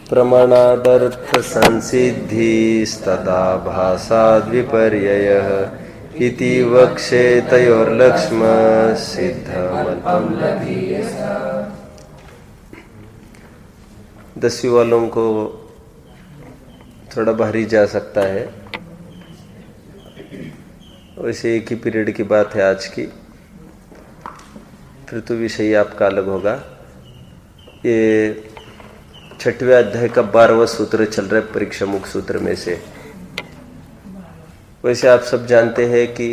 प्रमाणादर्थ संसिद्धिस्तदा भासाद् विपर्ययः इति वक्षे तयोर्लक्ष्म सिद्धमतम् लभीयसा। 10वीं वालों को थोड़ा भारी जा सकता है, वैसे एक ही पीरियड की बात है आज की, फिर तो विषय आपका अलग होगा। ये 6वें अध्याय का 12वां सूत्र चल रहा है परीक्षा मुख सूत्र में से। वैसे आप सब जानते हैं कि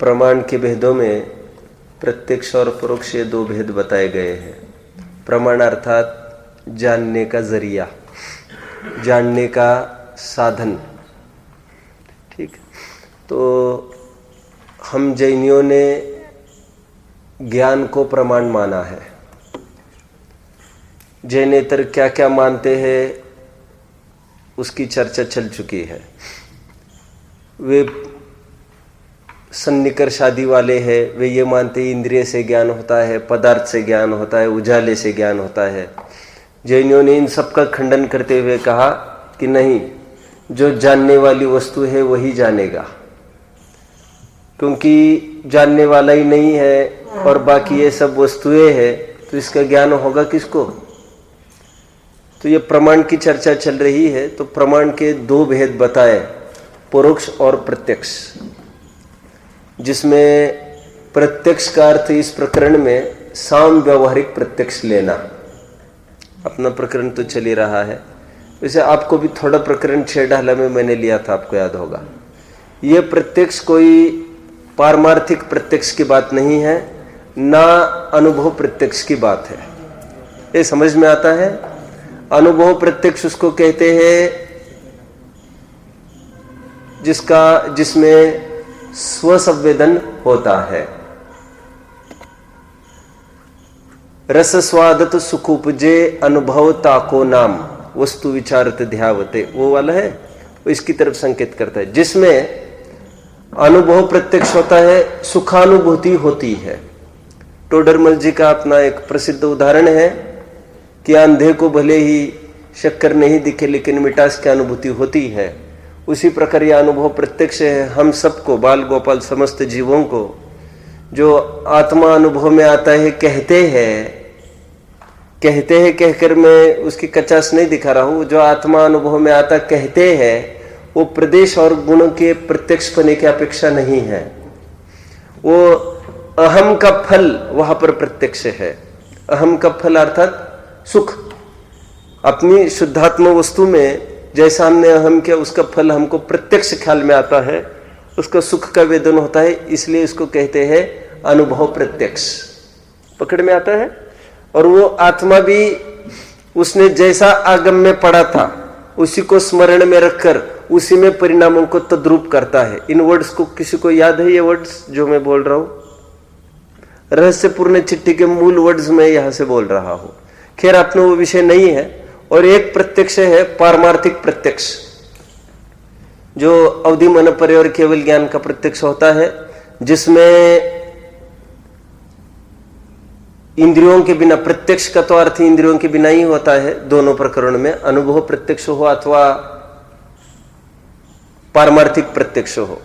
प्रमाण के भेदों में प्रत्यक्ष और परोक्ष ये 2 भेद बताए गए हैं। प्रमाण अर्थात जानने का जरिया, जानने का साधन। ठीक, तो हम जैनियों ने ज्ञान को प्रमाण माना है। जैनेतर क्या क्या मानते हैं उसकी चर्चा चल चुकी है। वे सन्निकर्षादि वाले हैं, वे ये मानते हैं इंद्रिय से ज्ञान होता है, पदार्थ से ज्ञान होता है, उजाले से ज्ञान होता है। जैनियों ने इन सब का खंडन करते हुए कहा कि नहीं, जो जानने वाली वस्तु है वही जानेगा, क्योंकि जानने वाला ही नहीं है और बाकी ये सब वस्तुएं हैं, तो इसका ज्ञान होगा किसको। तो ये प्रमाण की चर्चा चल रही है। तो प्रमाण के 2 भेद बताए, परोक्ष और प्रत्यक्ष, जिसमें प्रत्यक्ष का अर्थ इस प्रकरण में साम व्यवहारिक प्रत्यक्ष लेना। अपना प्रकरण तो चल ही रहा है, वैसे आपको भी थोड़ा प्रकरण 6 डाला में मैंने लिया था, आपको याद होगा। ये प्रत्यक्ष कोई पारमार्थिक प्रत्यक्ष की बात नहीं है, ना अनुभव प्रत्यक्ष की बात है। ये समझ में आता है। अनुभव प्रत्यक्ष उसको कहते हैं जिसमें स्वसंवेदन होता है। रस स्वादत सुख उपजे अनुभव ताको नाम वस्तु विचारत ध्यावते, वो वाला है, वो इसकी तरफ संकेत करता है। जिसमें अनुभव प्रत्यक्ष होता है, सुखानुभूति होती है। टोडरमल जी का अपना एक प्रसिद्ध उदाहरण है कि अंधे को भले ही शक्कर नहीं दिखे लेकिन मिठास की अनुभूति होती है। उसी प्रकार यह अनुभव प्रत्यक्ष है हम सबको, बाल गोपाल समस्त जीवों को। जो आत्मा अनुभव में आता है कहते हैं कहकर मैं उसकी कचास नहीं दिखा रहा हूं। जो आत्मा अनुभव में आता कहते हैं वो प्रदेश और गुणों के प्रत्यक्ष होने की अपेक्षा नहीं है। वो अहम का फल वहां पर प्रत्यक्ष है। अहम का फल अर्थात सुख। अपनी शुद्धात्म वस्तु में जैसा हमने अहम किया उसका फल हमको प्रत्यक्ष ख्याल में आता है, उसका सुख का वेदन होता है, इसलिए इसको कहते हैं अनुभव प्रत्यक्ष। पकड़ में आता है। और वो आत्मा भी उसने जैसा आगम में पढ़ा था उसी को स्मरण में रखकर उसी में परिणामों को तद्रूप करता है। इन वर्ड्स को किसी को याद है? ये वर्ड्स जो मैं बोल रहा हूं रहस्यपूर्ण चिट्ठी के मूल वर्ड्स में यहां से बोल रहा हूं। खैर अपना वो विषय नहीं है। और एक प्रत्यक्ष है पारमार्थिक प्रत्यक्ष, जो अवधि मन परे और केवल ज्ञान का प्रत्यक्ष होता है, जिसमें इंद्रियों के बिना, प्रत्यक्ष का तो अर्थ इंद्रियों के बिना ही होता है दोनों प्रकरण में, अनुभव प्रत्यक्ष हो अथवा पारमार्थिक प्रत्यक्ष हो।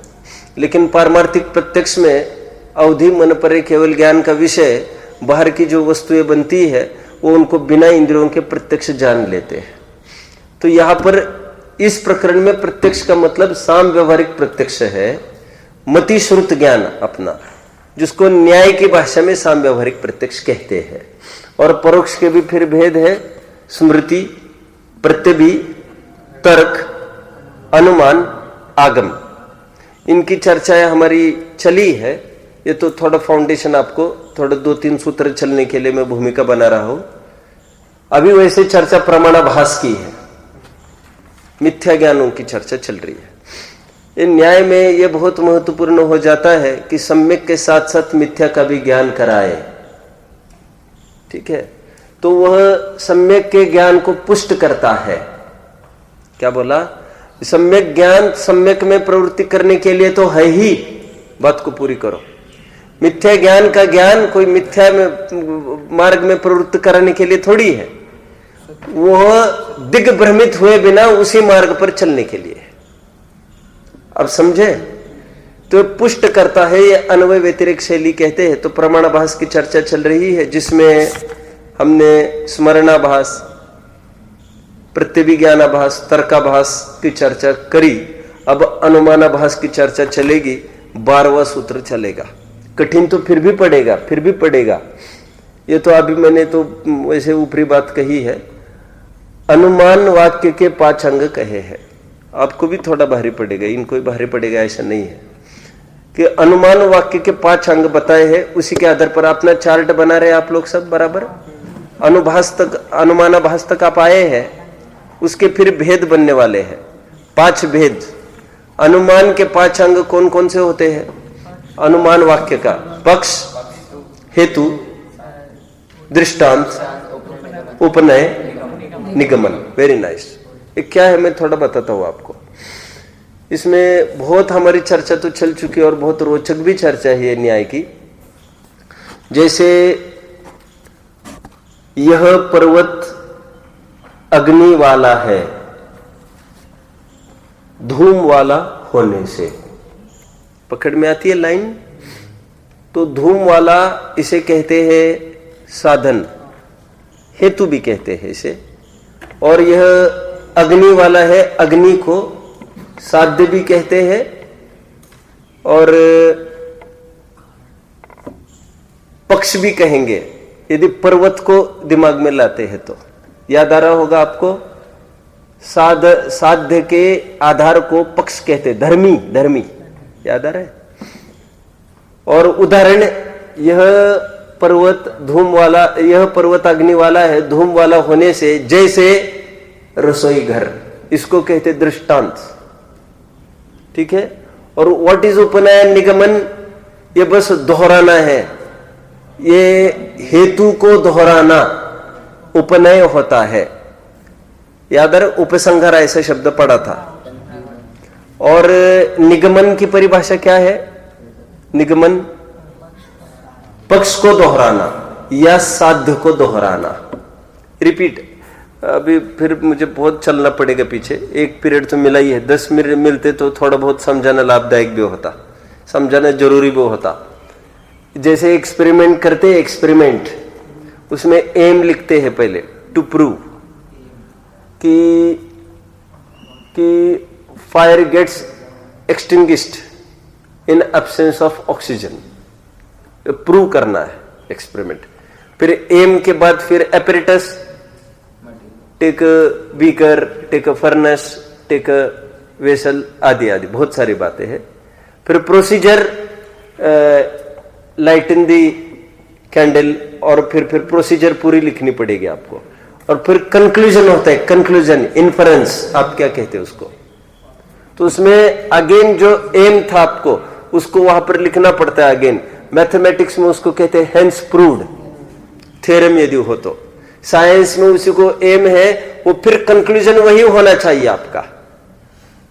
लेकिन पारमार्थिक प्रत्यक्ष में अवधि मन परे केवल ज्ञान का विषय, बाहर की जो वस्तुएं बनती है वो उनको बिना इंद्रियों के प्रत्यक्ष जान लेते हैं। तो यहां पर इस प्रकरण में प्रत्यक्ष का मतलब साम व्यवहारिक प्रत्यक्ष है, मति श्रुत ज्ञान अपना, जिसको न्याय की भाषा में साम व्यवहारिक प्रत्यक्ष कहते हैं। और परोक्ष के भी फिर भेद है, स्मृति, प्रत्यभि, तर्क, अनुमान, आगम। इनकी चर्चाएं हमारी चली है। ये तो थोड़ा फाउंडेशन, आपको थोड़ा 2-3 सूत्र चलने के लिए मैं भूमिका बना रहा हूं। अभी वैसे चर्चा प्रमाणाभास की है, मिथ्या ज्ञानों की चर्चा चल रही है। ये न्याय में ये बहुत महत्वपूर्ण हो जाता है कि सम्यक के साथ साथ मिथ्या का भी ज्ञान कराए। ठीक है, तो वह सम्यक के ज्ञान को पुष्ट करता है। क्या बोला? सम्यक ज्ञान सम्यक में प्रवृत्ति करने के लिए तो है ही, बात को पूरी करो। मिथ्या ज्ञान का ज्ञान कोई मिथ्या में मार्ग में प्रवृत्त कराने के लिए थोड़ी है, वह दिग्भ्रमित हुए बिना उसी मार्ग पर चलने के लिए है। अब समझे? तो पुष्ट करता है, ये अन्वय व्यतिरेक शैली कहते हैं। तो प्रमाणाभास की चर्चा चल रही है, जिसमें हमने स्मरणाभास, प्रत्यभिज्ञानाभास, तर्काभास की चर्चा करी। अब अनुमानाभास की चर्चा चलेगी, 12वां सूत्र चलेगा। कठिन तो फिर भी पड़ेगा। ये तो अभी मैंने तो वैसे ऊपरी बात कही है। अनुमान वाक्य के 5 अंग कहे हैं, आपको भी थोड़ा भारी पड़ेगा, इनको भी भारी पड़ेगा ऐसा नहीं है कि अनुमान वाक्य के 5 अंग बताए हैं। उसी के आधार पर अपना चार्ट बना रहे आप लोग सब बराबर। अनुभास तक, अनुमानाभास तक आप आए हैं, उसके फिर भेद बनने वाले हैं, 5 भेद। अनुमान के 5 अंग कौन कौन से होते हैं? अनुमान वाक्य का पक्ष, हेतु, दृष्टांत, उपनय, निगमन। Very nice. ये क्या है मैं थोड़ा बताता हूं आपको। इसमें बहुत हमारी चर्चा तो चल चुकी है और बहुत रोचक भी चर्चा है ये न्याय की। जैसे यह पर्वत अग्नि वाला है धूम वाला होने से, पकड़ में आती है लाइन? तो धूम वाला इसे कहते हैं साधन, हेतु भी कहते हैं इसे। और यह अग्नि वाला है, अग्नि को साध्य भी कहते हैं। और पक्ष भी कहेंगे यदि पर्वत को दिमाग में लाते हैं तो। याद आ रहा होगा आपको, साध्य के आधार को पक्ष कहते, धर्मी याद आ रहा है। और उदाहरण, यह पर्वत धूम वाला, यह पर्वत अग्नि वाला है धूम वाला होने से, जैसे रसोई घर, इसको कहते दृष्टांत। ठीक है। और व्हाट इज उपनयन निगमन? ये बस दोहराना है, ये हेतु को दोहराना उपनय होता है। याद है, उपसंहार ऐसा शब्द पढ़ा था। और निगमन की परिभाषा क्या है? निगमन पक्ष को दोहराना या साध्य को दोहराना। रिपीट, अभी फिर मुझे बहुत चलना पड़ेगा पीछे, एक पीरियड तो मिला ही है, 10 मिनट मिलते तो थोड़ा बहुत समझाना लाभदायक भी होता, समझाना जरूरी भी होता। जैसे एक्सपेरिमेंट करते, एक्सपेरिमेंट उसमें एम लिखते हैं पहले, टू प्रूव कि fire gets extinguished in absence of oxygen, prove करना है एक्सपेरिमेंट। फिर एम के बाद फिर apparatus, take beaker, take furnace, take vessel, आदि आदि बहुत सारी बातें हैं। फिर प्रोसीजर, लाइटन दी कैंडल, और फिर प्रोसीजर पूरी लिखनी पड़ेगी आपको। और फिर कंक्लूजन होता है, कंक्लूजन, इन्फरेंस आप क्या कहते हैं उसको। तो उसमें अगेन जो एम था आपको उसको वहां पर लिखना पड़ता है अगेन। मैथमेटिक्स में उसको कहते हैं हेंस प्रूव्ड, थ्योरम यदि हो तो। साइंस में उसी को एम है, वो फिर कंक्लूजन वही होना चाहिए आपका।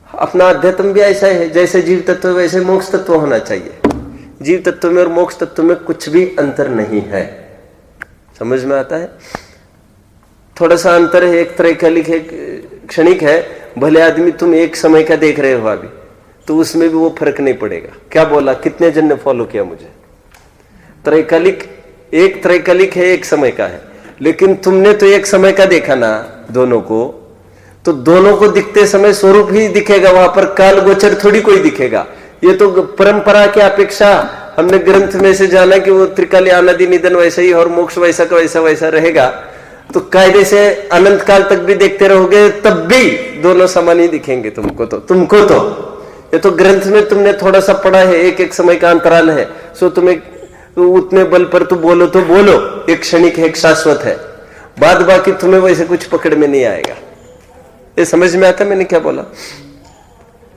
अपना अध्यात्म भी ऐसा है, जैसे जीव तत्व वैसे मोक्ष तत्व होना चाहिए। जीव तत्व में और मोक्ष तत्व में कुछ भी अंतर नहीं है, समझ में आता है? थोड़ा सा अंतर है, एक त्रैकालिक है, क्षणिक है। भले आदमी तुम एक समय का देख रहे हो अभी, तो उसमें भी वो फर्क नहीं पड़ेगा। क्या बोला, कितने जन ने फॉलो किया मुझे? त्रैकालिक, एक त्रैकालिक है, एक समय का है। लेकिन तुमने तो एक समय का देखा ना दोनों को, तो दोनों को दिखते समय स्वरूप ही दिखेगा, वहां पर काल गोचर थोड़ी कोई दिखेगा। ये तो परंपरा की अपेक्षा हमने ग्रंथ में से जाना कि वो त्रिकाली अनादि निधन वैसा ही और मोक्ष वैसा का वैसा वैसा रहेगा। तो कायदे से अनंत काल तक भी देखते रहोगे तब भी दोनों समान ही दिखेंगे तुमको। तो ये तो ग्रंथ में तुमने थोड़ा सा पढ़ा है, एक एक समय का अंतराल है, सो तुम्हें उतने बल पर तो बोलो, एक क्षणिक है, एक शाश्वत है। बाद बाकी तुम्हें वैसे कुछ पकड़ में नहीं आएगा। ये समझ में आता मैंने क्या बोला?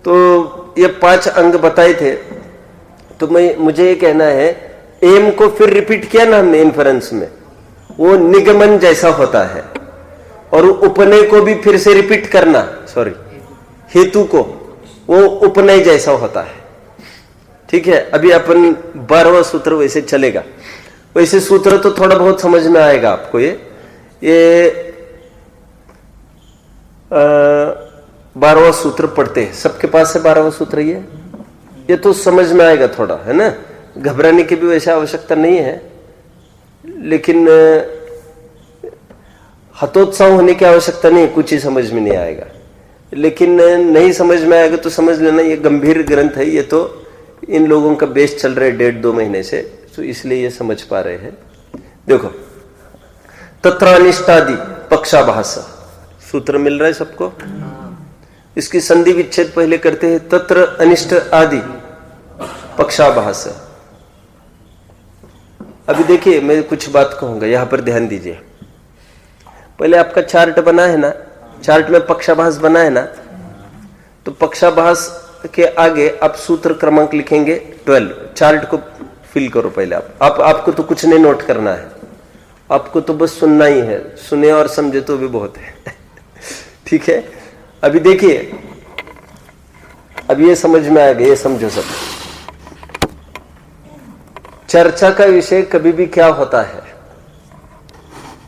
तो ये 5 अंग बताए थे। तो मुझे ये कहना है, एम को फिर रिपीट किया ना हमने इन्फरेंस में, वो निगमन जैसा होता है। और उपनय को भी फिर से रिपीट करना, हेतु को, वो उपनय जैसा होता है। ठीक है, अभी अपन 12वां सूत्र वैसे चलेगा। वैसे सूत्र तो थोड़ा बहुत समझ में आएगा आपको। ये 12वां सूत्र पढ़ते हैं, सबके पास है 12वां सूत्र। ये तो समझ में आएगा थोड़ा, है ना। घबराने की भी वैसे आवश्यकता नहीं है, लेकिन हतोत्साह होने की आवश्यकता नहीं, कुछ ही समझ में नहीं आएगा। लेकिन नहीं समझ में आएगा तो समझ लेना ये गंभीर ग्रंथ है। ये तो इन लोगों का बेस चल रहा है 1.5-2 महीने से, तो इसलिए ये समझ पा रहे हैं। देखो, तत्र अनिष्टादि पक्षाभास सूत्र मिल रहा है सबको। इसकी संधि विच्छेद पहले करते हैं। तत्र अनिष्ट आदि पक्षाभास। अभी देखिए, मैं कुछ बात कहूंगा, यहां पर ध्यान दीजिए। पहले आपका चार्ट बना है ना, चार्ट में पक्षाभास बना है ना, तो पक्षाभास के आगे आप सूत्र क्रमांक लिखेंगे 12। चार्ट को फिल करो पहले आप आपको तो कुछ नहीं नोट करना है, आपको तो बस सुनना ही है। सुने और समझे तो भी बहुत है। ठीक है, अभी देखिए, अब ये समझ में आएगा, ये समझो सब। चर्चा का विषय कभी भी क्या होता है?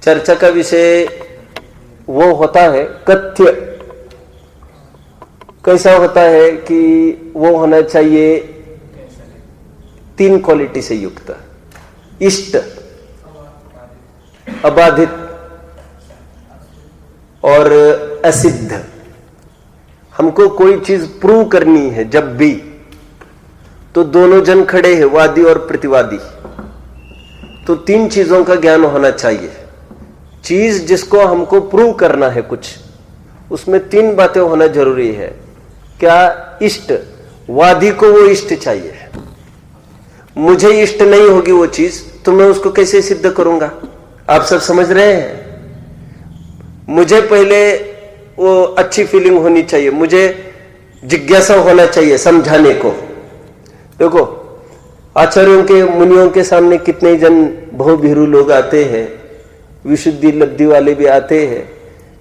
चर्चा का विषय वो होता है कथ्य। कैसा होता है कि वो होना चाहिए 3 क्वालिटी से युक्त: इष्ट, अबाधित और असिद्ध। हमको कोई चीज प्रूव करनी है जब भी, तो दोनों जन खड़े हैं, वादी और प्रतिवादी, तो 3 चीजों का ज्ञान होना चाहिए। चीज जिसको हमको प्रूव करना है कुछ, उसमें 3 बातें होना जरूरी है। क्या? इष्ट। वादी को वो इष्ट चाहिए। मुझे इष्ट नहीं होगी वो चीज, तो मैं उसको कैसे सिद्ध करूंगा? आप सब समझ रहे हैं? मुझे पहले वो अच्छी फीलिंग होनी चाहिए, मुझे जिज्ञासा होना चाहिए समझाने को। देखो, आचार्यों के, मुनियों के सामने कितने जन बहुभीरू लोग आते हैं, विशुद्धि लब्धि वाले भी आते हैं,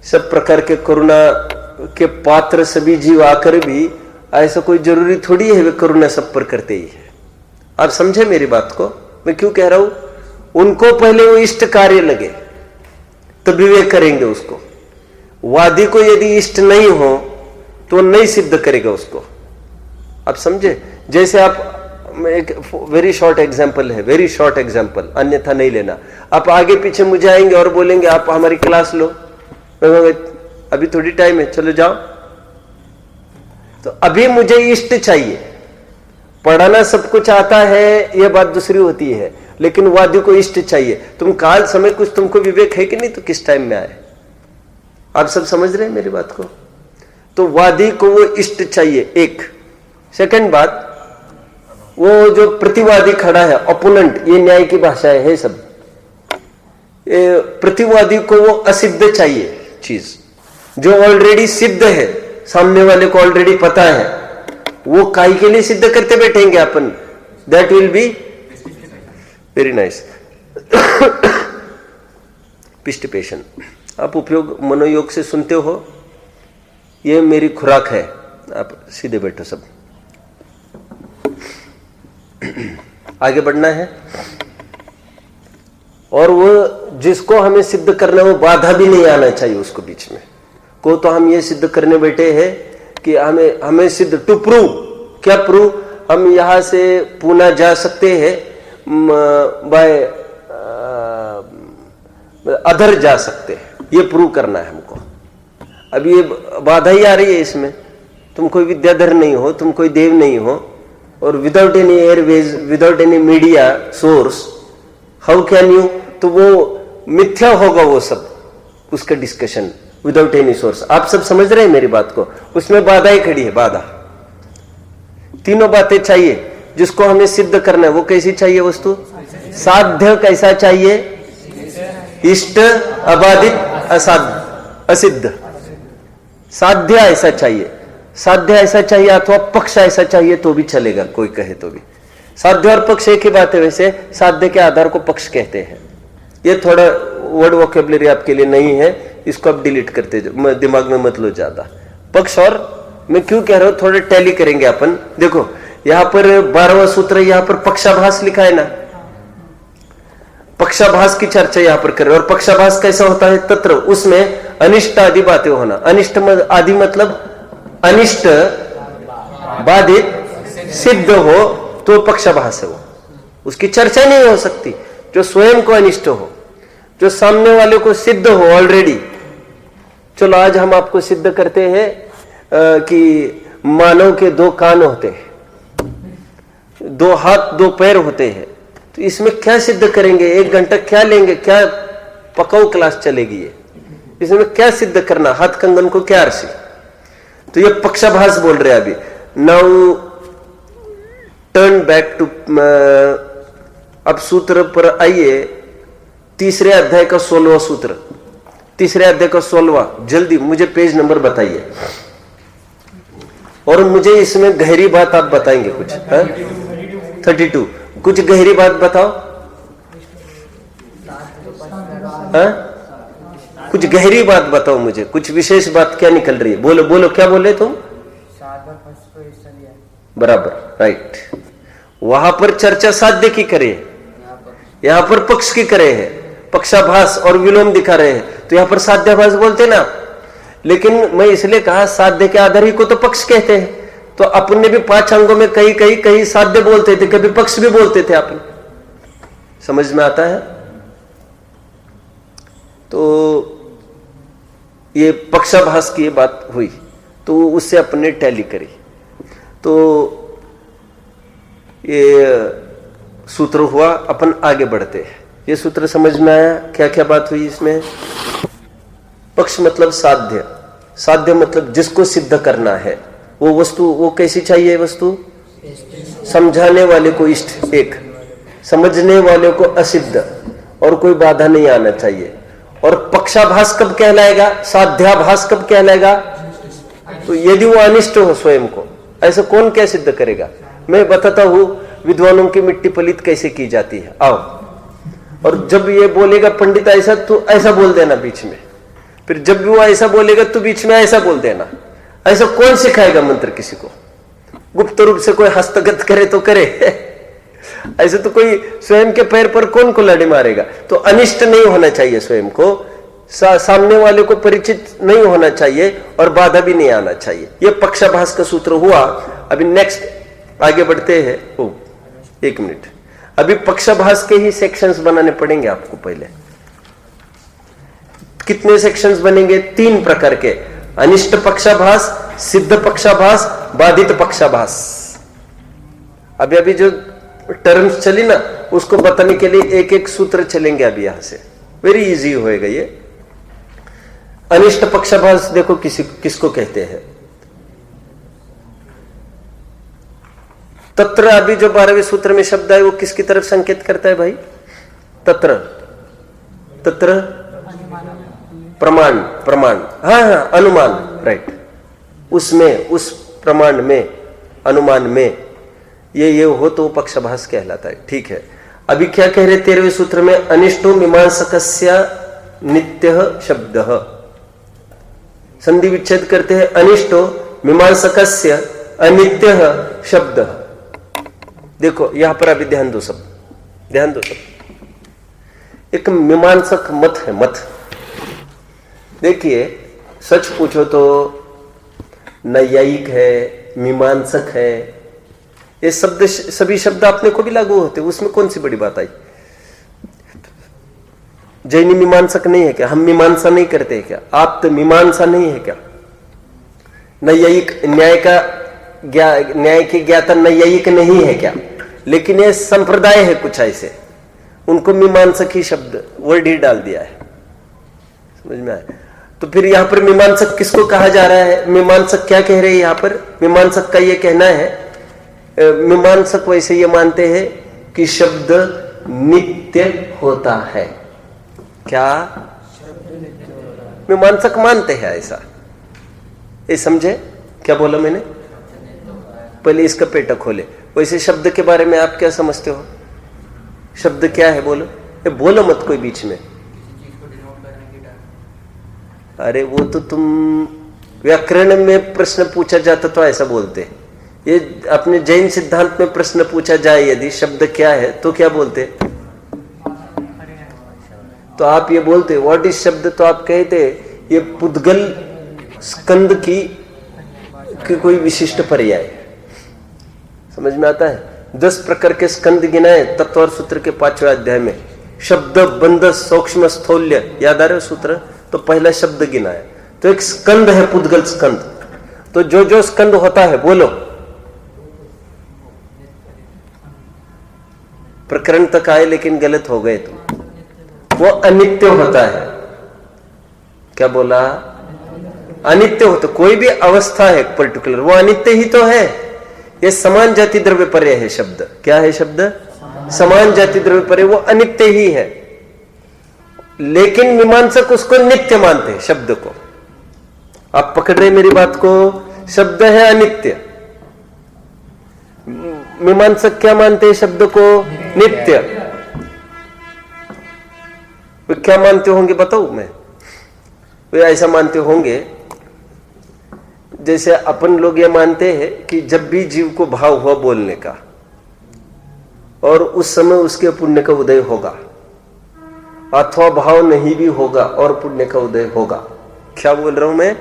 सब प्रकार के करुणा के पात्र सभी जीव आकर भी ऐसा कोई जरूरी थोड़ी है वे करुणा सब पर करते ही है। आप समझे मेरी बात को? मैं क्यों कह रहा हूं? उनको पहले वो इष्ट कार्य लगे, तभी वे करेंगे उसको। वादी को यदि इष्ट नहीं हो तो नहीं सिद्ध करेगा उसको। आप समझे? जैसे आप, एक वेरी शॉर्ट एग्जाम्पल है, वेरी शॉर्ट एग्जाम्पल, अन्यथा नहीं लेना। आप आगे पीछे मुझे आएंगे और बोलेंगे आप हमारी क्लास लो, अभी थोड़ी टाइम है, चलो जाओ। तो अभी मुझे इष्ट चाहिए। पढ़ाना सब कुछ आता है, यह बात दूसरी होती है, लेकिन वादी को इष्ट चाहिए। तुम काल समय कुछ तुमको विवेक है कि नहीं, तो किस टाइम में आए? आप सब समझ रहे हैं मेरी बात को? तो वादी को वो इष्ट चाहिए, एक। सेकंड बात, वो जो प्रतिवादी खड़ा है, ओपोनेंट, ये न्याय की भाषा है सब। प्रतिवादी को वो असिद्ध चाहिए चीज, जो ऑलरेडी सिद्ध है, सामने वाले को ऑलरेडी पता है। वो काई के लिए सिद्ध करते बैठेंगे अपन? That will be very nice. पिष्टिपेशन आप उपयोग मनोयोग से सुनते हो, ये मेरी खुराक है। आप सीधे बैठो सब, आगे बढ़ना है। और वो जिसको हमें सिद्ध करना है, वो बाधा भी नहीं आना चाहिए उसको बीच में। को तो हम ये सिद्ध करने बैठे हैं कि हमें सिद्ध टू प्रूव। क्या प्रूव? हम यहां से पूना जा सकते हैं, बाय अधर जा सकते हैं, ये प्रूव करना है हमको। अब ये बाधा ही आ रही है इसमें। तुम कोई विद्याधर नहीं हो, तुम कोई देव नहीं हो, और without any Airways, without any media source, how can you? तो वो मिथ्या होगा वो सब, उसका डिस्कशन विदाउट एनी सोर्स। आप सब समझ रहे हैं मेरी बात को? उसमें बाधा ही खड़ी है, बाधा। 3 बातें चाहिए जिसको हमें सिद्ध करना है। वो कैसी चाहिए वस्तु? साध्य कैसा चाहिए? इष्ट, अबाधित, असाध्य, असिद्ध। साध्य ऐसा चाहिए, साध्य ऐसा चाहिए, अथवा पक्ष ऐसा चाहिए तो भी चलेगा, कोई कहे तो भी। साध्य और पक्ष एक ही बात है। वैसे साध्य के आधार को पक्ष कहते हैं। ये थोड़ा वर्ड वोकेबलरी आपके लिए नहीं है, इसको आप डिलीट करते जाओ, दिमाग में मत लो ज्यादा। पक्ष और, मैं क्यों कह रहा हूं, थोड़ा टैली करेंगे अपन। देखो, यहां पर 12वां सूत्र, यहां पर पक्षाभास लिखा है ना, पक्षाभास की चर्चा यहां पर कर रहे हैं। और पक्षाभास कैसा होता है? तत्र, उसमें अनिष्ट आदि बातें होना। अनिष्ट आदि मतलब अनिष्ट बाधित सिद्ध हो तो पक्षाभास है वो, उसकी चर्चा नहीं हो सकती। जो स्वयं को अनिष्ट हो, जो सामने वाले को सिद्ध हो ऑलरेडी। चलो आज हम आपको सिद्ध करते हैं कि मानव के 2 कान होते हैं, 2 हाथ 2 पैर होते हैं। तो इसमें क्या सिद्ध करेंगे? 1 घंटा क्या लेंगे? क्या पकाऊ क्लास चलेगी ये? इसमें क्या सिद्ध करना? हाथ कंगन को क्या अर्सी? तो ये पक्षाभास बोल रहे हैं अभी। नाउ टर्न बैक टू, अब सूत्र पर आइए, 3रे अध्याय का 16वां सूत्र, 3रे अध्याय का 16वां। जल्दी मुझे पेज नंबर बताइए, और मुझे इसमें गहरी बात आप बताएंगे कुछ। 32, कुछ गहरी बात बताओ। कुछ गहरी बात बताओ मुझे, कुछ विशेष बात क्या निकल रही है? बोलो बोलो, क्या बोले तुम? बराबर, राइट। वहां पर चर्चा साध्य की करे, यहां पर पक्ष की करे है, पक्षाभास और विलोम दिखा रहे हैं। तो यहां पर साध्याभास बोलते ना, लेकिन मैं इसलिए कहा साध्य के आधार ही को तो पक्ष कहते हैं। तो अपने भी 5 अंगों में कहीं साध्य बोलते थे, कभी पक्ष भी बोलते थे अपन। समझ में आता है? तो ये पक्षाभास की ये बात हुई, तो उससे अपने टैली करी। तो ये सूत्र हुआ, अपन आगे बढ़ते हैं। ये सूत्र समझ में आया? क्या क्या बात हुई इसमें? पक्ष मतलब साध्य, साध्य मतलब जिसको सिद्ध करना है वो वस्तु, वो कैसी चाहिए वस्तु? समझाने वाले को इष्ट एक, समझने वाले को असिद्ध, और कोई बाधा नहीं आना चाहिए। और पक्षाभास कब कहलाएगा? साध्याभास कब कहलाएगा? तो यदि वो अनिष्ट हो स्वयं को, ऐसा कौन क्या सिद्ध करेगा? मैं बताता हूं विद्वानों की मिट्टी पलीत कैसे की जाती है, आओ। और जब ये बोलेगा पंडित ऐसा, तो ऐसा बोल देना बीच में। फिर जब भी वो ऐसा बोलेगा तो बीच में ऐसा बोल देना। ऐसा कौन सिखाएगा मंत्र किसी को? गुप्त रूप से कोई हस्तगत करे तो करे ऐसे तो कोई स्वयं के पैर पर कौन कुल्हाड़ी मारेगा? तो अनिष्ट नहीं होना चाहिए स्वयं को, सामने वाले को परिचित नहीं होना चाहिए, और बाधा भी नहीं आना चाहिए। यह पक्षाभास का सूत्र हुआ। अभी नेक्स्ट आगे बढ़ते हैं। 1 मिनट, अभी पक्षाभास के ही सेक्शंस बनाने पड़ेंगे आपको। पहले कितने सेक्शंस बनेंगे? 3 प्रकार के, अनिष्ट पक्षाभास, सिद्ध पक्षाभास, बाधित पक्षाभास। अभी जो टर्म्स चली ना, उसको बताने के लिए एक एक सूत्र चलेंगे अभी यहां से। वेरी इजी होएगा ये। अनिष्ट पक्षाभास देखो किसको कहते हैं? तत्र, अभी जो 12वें सूत्र में शब्द है वो किसकी तरफ संकेत करता है भाई? तत्र, तत्र प्रमाण, प्रमाण, हाँ, अनुमान, राइट। उसमें, उस प्रमाण में, अनुमान में ये हो तो पक्षाभास कहलाता है। ठीक है। अभी क्या कह रहे 13वें सूत्र में? अनिष्टो मीमांसकस्य नित्यः शब्दः। संधि विच्छेद करते हैं। अनिष्टो मीमांसकस्य अनित्यः शब्दः। देखो यहां पर अभी ध्यान दो सब, ध्यान दो सब। एक मीमांसक मत है, मत। देखिए, सच पूछो तो नैयायिक है, मीमांसक है, ये शब्द, सभी शब्द अपने को भी लागू होते, उसमें कौन सी बड़ी बात आई? जैनी मीमांसक नहीं है क्या? हम मीमांसा नहीं करते हैं क्या? आप तो मीमांसा नहीं है क्या? नैयायिक न्याय के ज्ञाता नैयायिक नहीं है क्या? लेकिन ये संप्रदाय है कुछ ऐसे, उनको मीमांसक ही शब्द, वर्ड ही डाल दिया है। समझ में आया? तो फिर यहां पर मीमांसक किसको कहा जा रहा है? मीमांसक क्या कह रहे हैं यहां पर? मीमांसक का ये कहना है, मीमांसक वैसे ये मानते हैं कि शब्द नित्य होता है। क्या मीमांसक मानते हैं ऐसा? ये समझे क्या बोला मैंने? पहले इसका पेटा खोले। वैसे शब्द के बारे में आप क्या समझते हो? शब्द क्या है बोलो? ये बोलो मत कोई बीच में। अरे वो तो तुम व्याकरण में प्रश्न पूछा जाता तो ऐसा बोलते, ये अपने जैन सिद्धांत में प्रश्न पूछा जाए यदि शब्द क्या है तो क्या बोलते? तो आप ये बोलते व्हाट इज शब्द, तो आप कहते ये पुद्गल स्कंद की कोई विशिष्ट पर्याय है। समझ में आता है? 10 प्रकार के स्कंद गिनाए तत्व और सूत्र के 5वें अध्याय में। शब्द, बंध, सूक्ष्म, स्थौल्य, याद आ रहे सूत्र? तो पहला शब्द गिनाया, तो एक स्कंद है पुद्गल स्कंद। तो जो जो स्कंद होता है बोलो, प्रकरण तक आए लेकिन गलत हो गए तुम। वो अनित्य होता है। क्या बोला? अनित्य होता। कोई भी अवस्था है पर्टिकुलर, वो अनित्य ही तो है। ये समान जाति द्रव्य पर्याय है शब्द। क्या है शब्द? समान जाति द्रव्य पर्याय, वो अनित्य ही है। लेकिन मीमांसक उसको नित्य मानते हैं शब्द को। आप पकड़ रहे मेरी बात को? शब्द है अनित्य, मीमांसक क्या मानते हैं शब्द को? नित्य। वे क्या मानते होंगे बताऊं मैं? वे ऐसा मानते होंगे जैसे अपन लोग ये मानते हैं कि जब भी जीव को भाव हुआ बोलने का और उस समय उसके पुण्य का उदय होगा, अथवा भाव नहीं भी होगा और पुण्य का उदय होगा। क्या बोल रहा हूं मैं?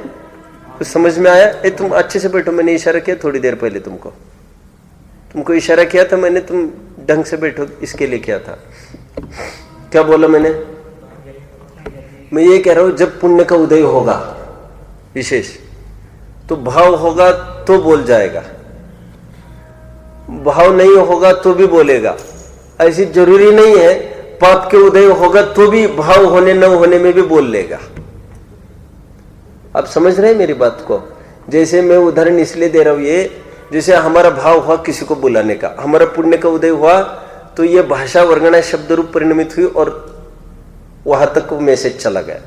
कुछ समझ में आया? तुम अच्छे से बैठो, मैंने इशारा किया थोड़ी देर पहले तुमको इशारा किया था मैंने, तुम ढंग से बैठो इसके लिए किया था। क्या बोला मैंने? मैं ये कह रहा हूं जब पुण्य का उदय होगा विशेष, तो भाव होगा तो बोल जाएगा, भाव नहीं होगा तो भी बोलेगा। ऐसी जरूरी नहीं है पाप के उदय होगा तो भी भाव होने न होने में भी बोल लेगा। आप समझ रहे हैं मेरी बात को? जैसे मैं उदाहरण इसलिए दे रहा हूं ये, जैसे हमारा भाव हुआ किसी को बुलाने का, हमारा पुण्य का उदय हुआ तो ये भाषा वर्णना शब्द रूप परिणमित हुई और वहां तक मैसेज चला गया।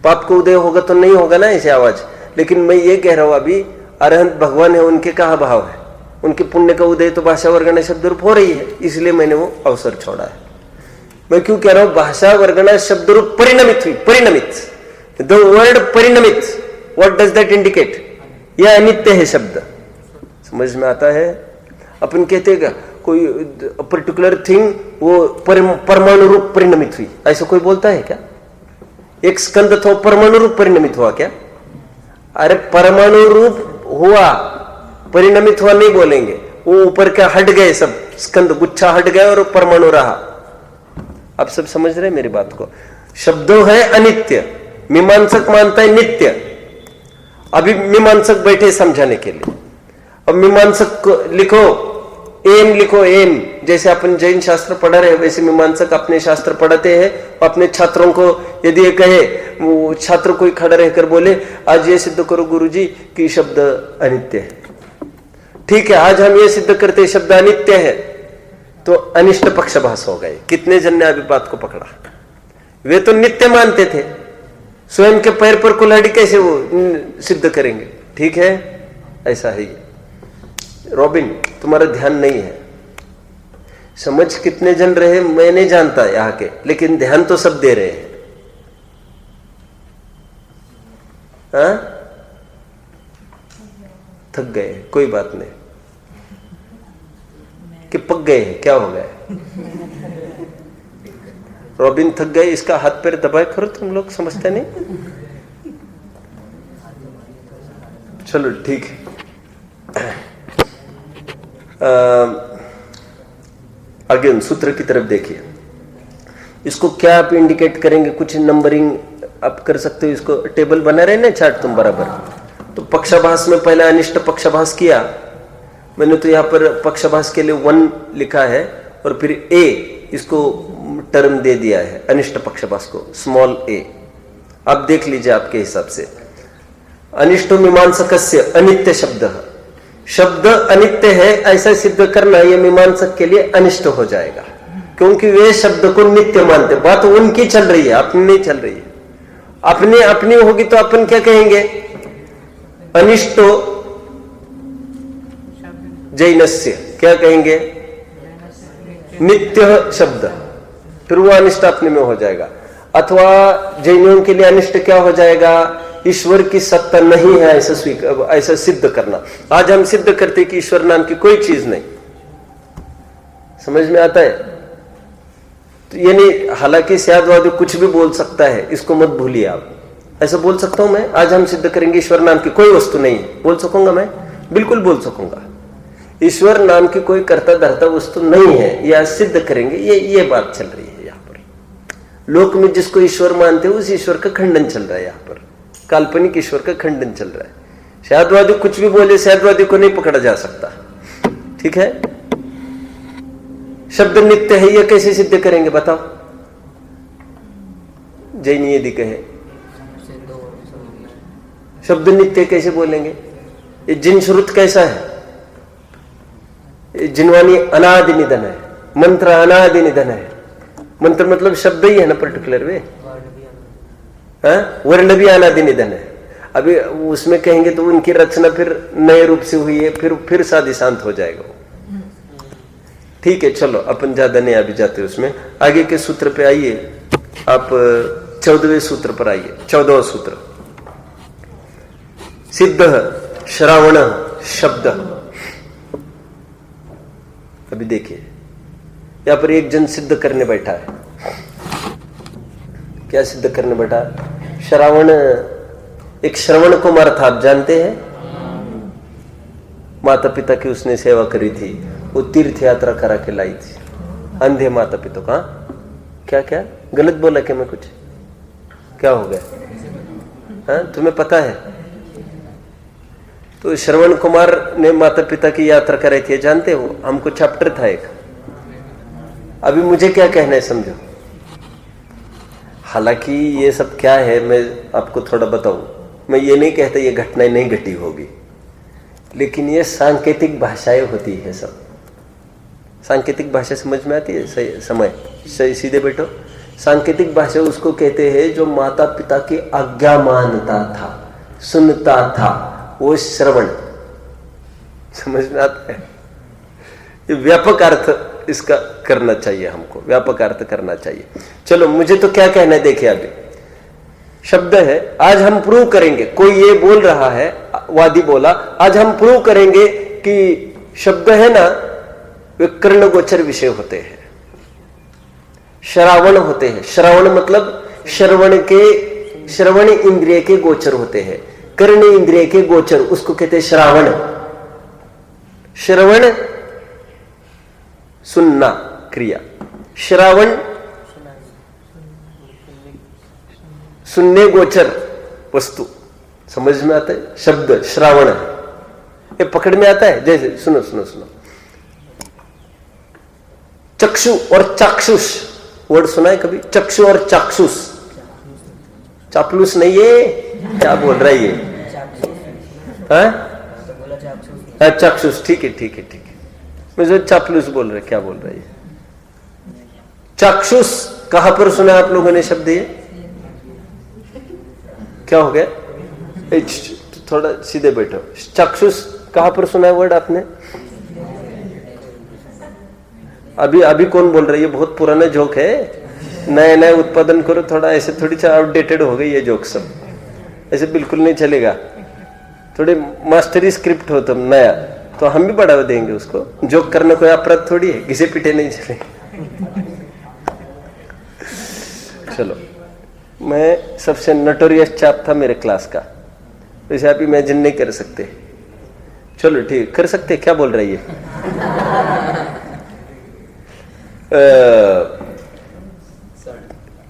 पाप का उदय होगा तो नहीं होगा ना ऐसे आवाज। लेकिन मैं ये कह रहा हूं अभी अरहंत भगवान है, उनके कहा भाव है, उनके पुण्य का उदय तो भाषा वर्णना शब्द रूप हो रही है, इसलिए मैंने वो अवसर छोड़ा है। मैं क्यों कह रहा हूं भाषा वर्णना शब्द रूप परिणमित हुई? परिणमित, द वर्ड परिणमित, व्हाट डज दैट इंडिकेट? यह अनित्य है शब्द। समझ में आता है? अपन कहते हैं कोई पर्टिकुलर थिंग वो परमाणु रूप परिणमित हुई, ऐसा कोई बोलता है क्या? एक स्कंद था परमाणु रूप परिणमित हुआ क्या? अरे परमाणु रूप हुआ, परिणमित हुआ नहीं बोलेंगे। वो ऊपर क्या हट गए, सब स्कंद गुच्छा हट गए और परमाणु रहा। आप सब समझ रहे मेरी बात को? शब्दों है अनित्य, मीमांसक मानता है नित्य। अभी मीमांसक बैठे समझाने के लिए। अब मीमांसक लिखो, एम लिखो, एम। जैसे अपन जैन शास्त्र पढ़ा रहे वैसे मीमांसक अपने शास्त्र पढ़ाते हैं। अपने छात्रों को यदि ये कहे, वो छात्र कोई खड़ा रहकर बोले आज ये सिद्ध करो गुरुजी कि शब्द अनित्य है। ठीक है, आज हम ये सिद्ध करते हैं शब्द अनित्य है, तो अनिष्ट पक्षभास हो गए। कितने जन ने अभी बात को पकड़ा? वे तो नित्य मानते थे, स्वयं के पैर पर कुल्हाड़ी कैसे वो सिद्ध करेंगे? ठीक है, ऐसा ही। रॉबिन, तुम्हारा ध्यान नहीं है। समझ कितने जन रहे मैं नहीं जानता यहाँ के, लेकिन ध्यान तो सब दे रहे हैं। हाँ? थक गए, कोई बात नहीं। कि पक गए, क्या हो गए? रॉबिन थक गए, इसका हाथ पैर दबाए करो तुम लोग, समझते नहीं? चलो ठीक है। आगे सूत्र की तरफ देखिए। इसको क्या आप इंडिकेट करेंगे? कुछ नंबरिंग आप कर सकते हो। इसको टेबल बना रहे ना चार्ट तुम बराबर। तो पक्षाभास में पहले अनिष्ट पक्षाभास किया मैंने, तो यहाँ पर पक्षाभास के लिए 1 लिखा है और फिर ए इसको टर्म दे दिया है अनिष्ट पक्षाभास को, स्मॉल ए। आप देख लीजिए आपके हिसाब से। अनिष्टो मीमांसकस्य अनित्य शब्द, शब्द अनित्य है ऐसा सिद्ध करना यह मीमांसक के लिए अनिष्ट हो जाएगा, क्योंकि वे शब्द को नित्य मानते। बात उनकी चल रही है, अपनी नहीं चल रही है। अपनी अपनी होगी तो अपन क्या कहेंगे? अनिष्टो जैनस्य, क्या कहेंगे? नित्य शब्द, फिर वो अनिष्ट अपने में हो जाएगा। अथवा जैनियों के लिए अनिष्ट क्या हो जाएगा? ईश्वर की सत्ता नहीं है ऐसा सिद्ध करना। आज हम सिद्ध करते कि ईश्वर नाम की कोई चीज नहीं। समझ में आता है? तो ये नहीं, हालांकि शायदवादी कुछ भी बोल सकता है, इसको मत भूलिए आप। ऐसा बोल सकता हूं मैं, आज हम सिद्ध करेंगे ईश्वर नाम की कोई वस्तु नहीं है। बोल सकूंगा मैं? बिल्कुल बोल सकूंगा। ईश्वर नाम की कोई कर्ता धर्ता वस्तु नहीं है, यह सिद्ध करेंगे। ये बात चल रही है यहाँ पर। लोक में जिसको ईश्वर मानते हैं उस ईश्वर का खंडन चल रहा है यहाँ पर, काल्पनिक ईश्वर का खंडन चल रहा है। शायदवादी कुछ भी बोले, शायदवादी को नहीं पकड़ा जा सकता। ठीक है? शब्द नित्य है, यह कैसे सिद्ध करेंगे बताओ? जैन यदि कहे शब्द नित्य कैसे बोलेंगे? ये जिन श्रुत कैसा है? जिनवानी अनादि निधन है, मंत्र अनादि निधन है। मंत्र मतलब शब्द ही है ना पर्टिकुलर वे, वर्ण भी अनादि निधन है। अभी उसमें कहेंगे तो उनकी रचना फिर नए रूप से हुई है, फिर साधी शांत हो जाएगा वो। ठीक है, चलो अपन ज्यादा नहीं अभी जाते उसमें। आगे के सूत्र पे आइए आप, 14वें सूत्र पर आइए। 14वां सूत्र, सिद्ध श्रावण शब्द। अभी देखिए यहां पर एक जन सिद्ध करने बैठा है। क्या सिद्ध करने बैठा? श्रावण, एक श्रवण कुमार था, आप जानते हैं? माता पिता की उसने सेवा करी थी, वो तीर्थ यात्रा करा के लाई थी। अंधे माता पिता का। क्या क्या गलत बोला क्या मैं कुछ? क्या हो गया? हाँ, तुम्हें पता है? तो श्रवण कुमार ने माता पिता की यात्रा कराई थी, जानते हो? हमको चैप्टर था एक। अभी मुझे क्या कहना है समझो। हालांकि ये सब क्या है मैं आपको थोड़ा बताऊं। मैं ये नहीं कहता ये घटनाएं नहीं घटी होगी, लेकिन ये सांकेतिक भाषाएं होती है। सब सांकेतिक भाषा समझ में आती है? सही समय सही सीधे बैठो। सांकेतिक भाषा उसको कहते हैं जो माता पिता की आज्ञा मानता था, सुनता था, वो श्रवण। समझ में आता है? ये व्यापक अर्थ इसका करना चाहिए, हमको व्यापक अर्थ करना चाहिए। चलो मुझे तो क्या कहना है, देखिए अभी शब्द है, आज हम प्रूव करेंगे। कोई ये बोल रहा है, वादी बोला, आज हम प्रूव करेंगे कि शब्द है ना वे कर्णगोचर विषय होते हैं, श्रावण होते हैं। श्रावण मतलब श्रवण इंद्रिय के गोचर होते हैं, कर्ण इंद्रिय के गोचर, उसको कहते हैं श्रावण। श्रवण सुनना क्रिया, श्रावण सुनने गोचर वस्तु। समझ में आता है? शब्द श्रावण है, ये पकड़ में आता है। जैसे सुनो सुनो सुनो, चक्षु और चाक्षुष वर्ड सुना है कभी? चक्षु और चाक्षुष, चापलूस नहीं है, क्या बोल रहा है ये? चाक्षुष, ठीक है ठीक है ठीक है। मुझे चापलूस बोल रहे, क्या बोल रहा है? चाक्षुष कहां पर सुना आप लोगों ने शब्द? ये क्या हो गया? थोड़ा सीधे बैठो। चाक्षुष कहां पर सुना है वर्ड आपने? अभी कौन बोल रही है? बहुत पुराना जोक है, नया नया उत्पादन करो थोड़ा। ऐसे थोड़ी सा आउटडेटेड हो गई ये जोक सब, ऐसे बिल्कुल नहीं चलेगा। थोड़े मास्टरी स्क्रिप्ट हो तुम नया, तो हम भी बढ़ावा देंगे उसको। जोक करना कोई अपराध थोड़ी है, घिसे पीटे नहीं चलेगा। चलो, मैं सबसे नोटोरियस चाप था मेरे क्लास का, वैसे आप इमेजिन नहीं कर सकते। चलो ठीक, कर सकते। क्या बोल रही है?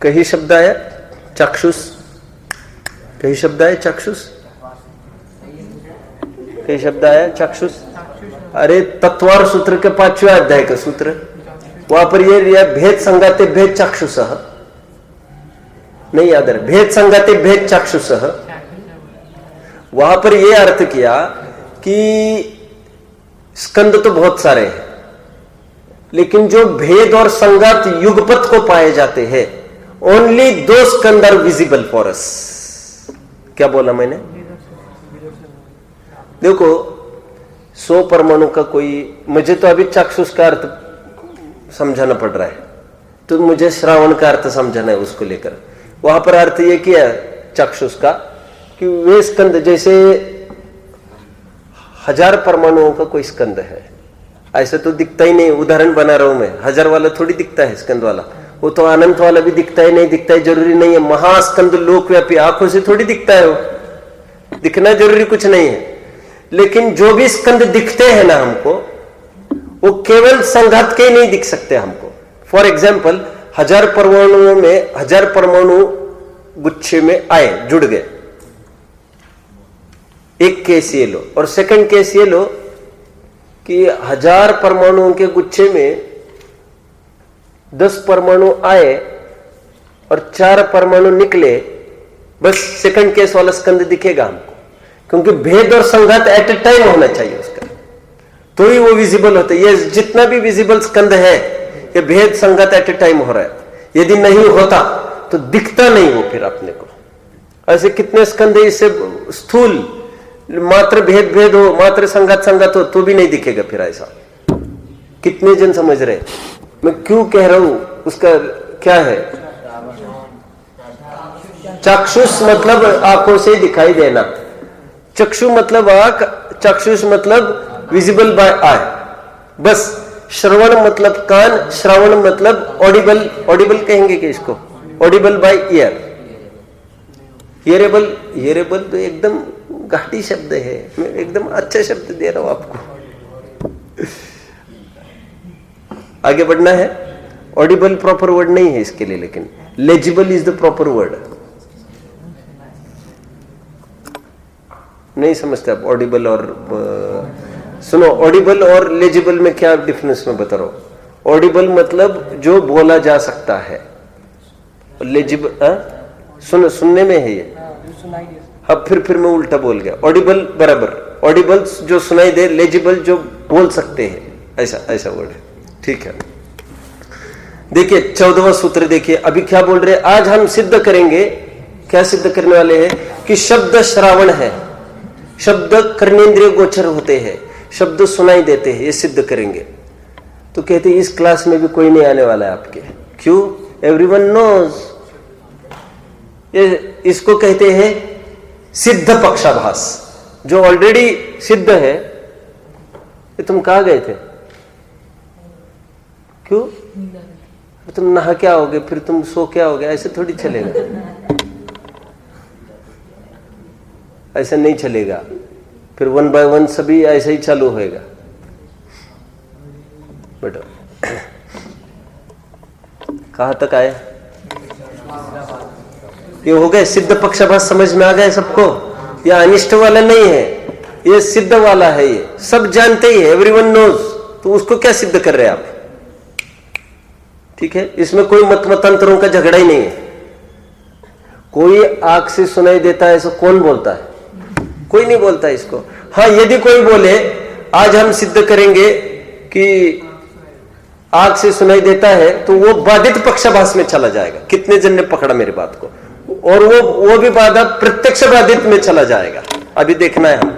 कहीं शब्द आया चाक्षुष, कहीं शब्द आया चाक्षुष, कहीं शब्द आया चाक्षुष। अरे तत्वार सूत्र के 5वें अध्याय का सूत्र, वहां पर ये भेद संगाते भेद चाक्षुष नहीं याद है, भेद संगाते भेद चाक्षुष। वहां पर यह अर्थ किया कि स्कंद तो बहुत सारे हैं, लेकिन जो भेद और संगात युगपत को पाए जाते हैं, ओनली दो स्कंद आर विजिबल फॉर अस। क्या बोला मैंने? देखो 100 परमाणु का कोई, मुझे तो अभी चाक्षुष का अर्थ समझाना पड़ रहा है, तो मुझे श्रावण का अर्थ समझाना है उसको लेकर। वहां पर अर्थ ये किया चाक्षुष का कि वे स्कंद जैसे 1000 परमाणुओं का कोई स्कंद है, ऐसा तो दिखता ही नहीं। उदाहरण बना रहा हूं मैं, 1000 वाला थोड़ी दिखता है स्कंद वाला, वो तो अनंत वाला भी दिखता है, नहीं दिखता है जरूरी नहीं है। महास्कंद लोकव्यापी आंखों से थोड़ी दिखता है, वो दिखना जरूरी कुछ नहीं है। लेकिन जो भी स्कंद दिखते हैं ना हमको, वो केवल संघात के ही नहीं दिख सकते हमको। फॉर एग्जाम्पल 1000 परमाणुओं में 1000 परमाणु गुच्छे में आए, जुड़ गए, एक केस ये लो। और सेकंड केस ये लो कि 1000 परमाणुओं के गुच्छे में 10 परमाणु आए और 4 परमाणु निकले, बस सेकंड केस वाला स्कंद दिखेगा हमको, क्योंकि भेद और संघात एट ए टाइम होना चाहिए उसका, तो ही वो विजिबल होता है। ये जितना भी विजिबल स्कंद है, ये भेद संघात एट ए टाइम हो रहा है। यदि नहीं होता तो दिखता नहीं वो फिर अपने को। ऐसे कितने स्कंद है, इससे स्थूल मात्र भेद भेद हो, मात्र संघात संघात हो, तो भी नहीं दिखेगा फिर ऐसा। कितने जन समझ रहे मैं क्यों कह रहा हूं, उसका क्या है? चक्षुष मतलब आंखों से दिखाई देना, चक्षु मतलब आंख, चक्षुष मतलब विजिबल बाय आई, बस। श्रवण मतलब कान, श्रवण मतलब ऑडिबल, ऑडिबल कहेंगे कि इसको ऑडिबल बाय ईयर। हियरेबल, हियरेबल तो एकदम घाटी शब्द है, मैं एकदम अच्छा शब्द दे रहा हूं आपको। आगे बढ़ना है। ऑडिबल प्रॉपर वर्ड नहीं है इसके लिए, लेकिन legible is the proper word. नहीं समझते आप ऑडिबल और सुनो, ऑडिबल और लेजिबल में क्या डिफरेंस मैं बता रहा हूं। ऑडिबल मतलब जो बोला जा सकता है, लेजिबल सुनने में है ये। अब फिर मैं उल्टा बोल गया। ऑडिबल बराबर, ऑडिबल जो सुनाई दे, लेजिबल जो बोल सकते हैं, ऐसा वर्ड है, ठीक है। देखिए 14वां सूत्र देखिए, अभी क्या बोल रहे हैं, आज हम सिद्ध करेंगे। क्या सिद्ध करने वाले हैं? कि शब्द श्रावण है, शब्द कर्णेंद्रिय गोचर होते हैं, शब्द सुनाई देते हैं, ये सिद्ध करेंगे। तो कहते हैं इस क्लास में भी कोई नहीं आने वाला है आपके। क्यों? Everyone knows. ये इसको कहते हैं सिद्ध पक्षाभास, जो ऑलरेडी सिद्ध है। ये तुम कहाँ गए थे? क्यों? तुम नहा क्या होगे, फिर तुम सो क्या होगे, ऐसे थोड़ी चलेगा, ऐसा नहीं चलेगा। फिर 1 बाय 1 सभी ऐसे ही चालू होएगा। बेटा कहां तक आए? ये हो गए सिद्ध पक्षाभास, समझ में आ गए सबको? ये अनिष्ट वाला नहीं है, ये सिद्ध वाला है, ये सब जानते ही है, एवरीवन नोज। तो उसको क्या सिद्ध कर रहे हैं आप? ठीक है, इसमें कोई मतमतांतरों का झगड़ा ही नहीं है। कोई आंख से सुनाई देता है ऐसा कौन बोलता है? कोई नहीं बोलता इसको। हाँ, यदि कोई बोले आज हम सिद्ध करेंगे कि आंख से सुनाई देता है, तो वो बाधित पक्षाभास में चला जाएगा। कितने जन ने पकड़ा मेरी बात को? और वो भी बाधा प्रत्यक्ष बाधित में चला जाएगा। अभी देखना है हम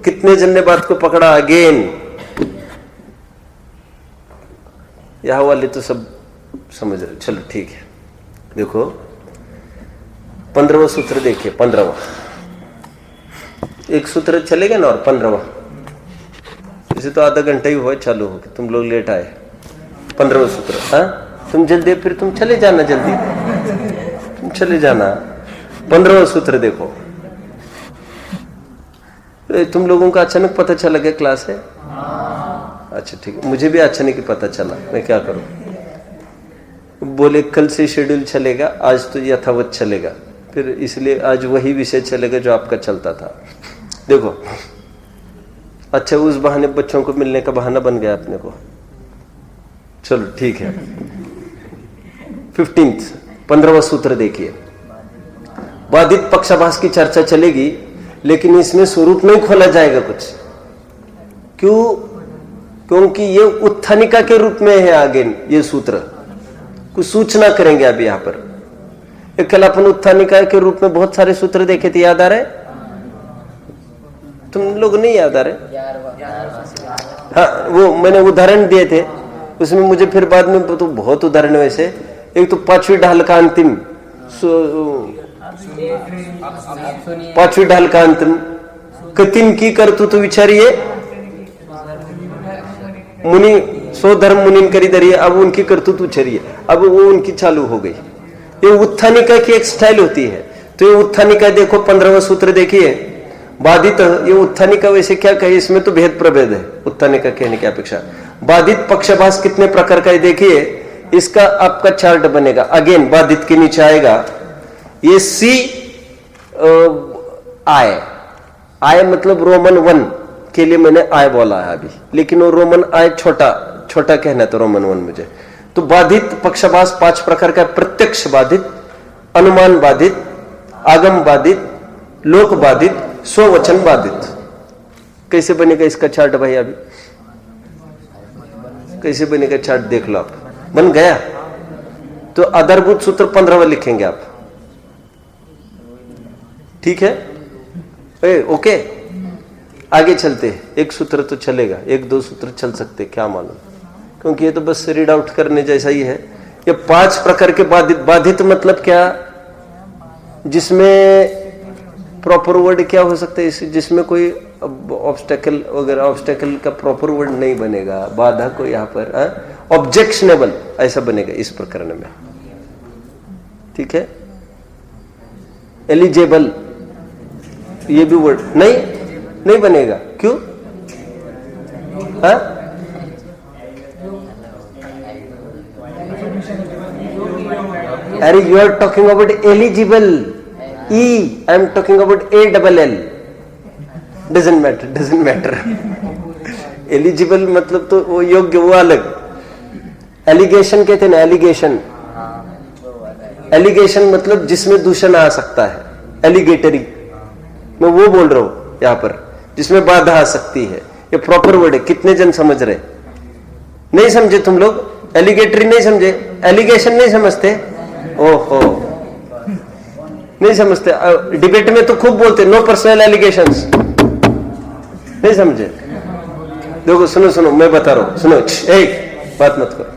कितने जन ने बात को पकड़ा। अगेन यहां वाले तो सब समझ रहे, चलो ठीक है। देखो 15वां सूत्र देखिए, 15वां एक सूत्र चलेगा ना, और 15वां इसे तो आधा घंटा ही हुआ चालू हो, तुम लोग लेट आए। 15वां सूत्र, हाँ तुम जल्दी, फिर तुम चले जाना, जल्दी तुम चले जाना। 15वां सूत्र देखो। तुम लोगों को अचानक पता चला गया क्लास है? अच्छा ठीक है, मुझे भी अचानक ही पता चला, मैं क्या करूं। बोले कल से शेड्यूल चलेगा, आज तो यथावत चलेगा, फिर इसलिए आज वही विषय चलेगा जो आपका चलता था। देखो अच्छा, उस बहाने बच्चों को मिलने का बहाना बन गया अपने को। चलो ठीक है। 15वां सूत्र देखिए। बाधित पक्षाभास की चर्चा चलेगी, लेकिन इसमें स्वरूप नहीं खोला जाएगा कुछ। क्यों? क्योंकि ये उत्थानिका के रूप में है। आगे ये सूत्र कुछ सूचना करेंगे अभी यहाँ पर। कल अपन उत्थानिका के रूप में बहुत सारे सूत्र देखे थे, याद आ रहे? तुम लोग नहीं याद आ रहे? हाँ, वो मैंने उदाहरण दिए थे, उसमें मुझे फिर बाद में तो बहुत उदाहरण। वैसे एक तो 5वीं ढाल का अंतिम पाचवी ढाल का अंत कतिन की कर्तृत्व विचारिए मुनि सो धर्म मुनिन करी दरिए। अब उनकी कर्तृत्व उछरिए, अब वो उनकी चालू हो गई। ये उत्थानिका की एक स्टाइल होती है। तो ये उत्थानिका देखो 15वां सूत्र देखिए, बाधित। ये उत्थानिका वैसे क्या कहे, इसमें तो भेद प्रभेद है उत्थानिका कहने की अपेक्षा। बाधित पक्षाभास कितने प्रकार का है देखिए, इसका आपका चार्ट बनेगा। अगेन बाधित के नीचे आएगा ये सी आय। आय मतलब रोमन 1 के लिए मैंने आय बोला है अभी, लेकिन वो रोमन आय छोटा छोटा कहना तो रोमन 1 मुझे। तो बाधित पक्षाभास 5 प्रकार का, प्रत्यक्ष बाधित, अनुमान बाधित, आगम बाधित, लोक बाधित, स्ववचन बाधित। कैसे बनेगा इसका चार्ट भाई? अभी कैसे बनेगा चार्ट देख लो आप। बन गया तो आधारभूत सूत्र 15वां लिखेंगे आप, ठीक है? ओके, आगे चलते। एक सूत्र तो चलेगा, 1-2 सूत्र चल सकते, क्या मालूम, क्योंकि ये तो बस रीड आउट करने जैसा ही है। ये 5 प्रकार के बाधित। बाधित मतलब क्या? जिसमें प्रॉपर वर्ड क्या हो सकता है, जिसमें कोई ऑब्स्टेकल वगैरह, ऑब्स्टेकल का प्रॉपर वर्ड नहीं बनेगा, बाधा को यहाँ पर ऑब्जेक्शनेबल ऐसा बनेगा इस प्रकरण में, ठीक है? एलिजिबल ये भी वर्ड नहीं बनेगा, क्यों? अरे you are talking about eligible, eh I am talking about ALL। Doesn't matter. Eligible मतलब तो वो योग्य, वो अलग। एलिगेशन कहते हैं ना, एलिगेशन मतलब जिसमें दूषण आ सकता है, एलिगेटरी, मैं वो बोल रहा हूं यहां पर, जिसमें बाधा आ सकती है। ये प्रॉपर वर्ड है। कितने जन समझ रहे? नहीं समझे तुम लोग? एलिगेटरी नहीं समझे, एलिगेशन नहीं समझते? ओहो, नहीं समझते। डिबेट में तो खूब बोलते नो पर्सनल एलिगेशंस, नहीं समझे? देखो सुनो मैं बता रहा हूं, सुनो, एक बात मत करो।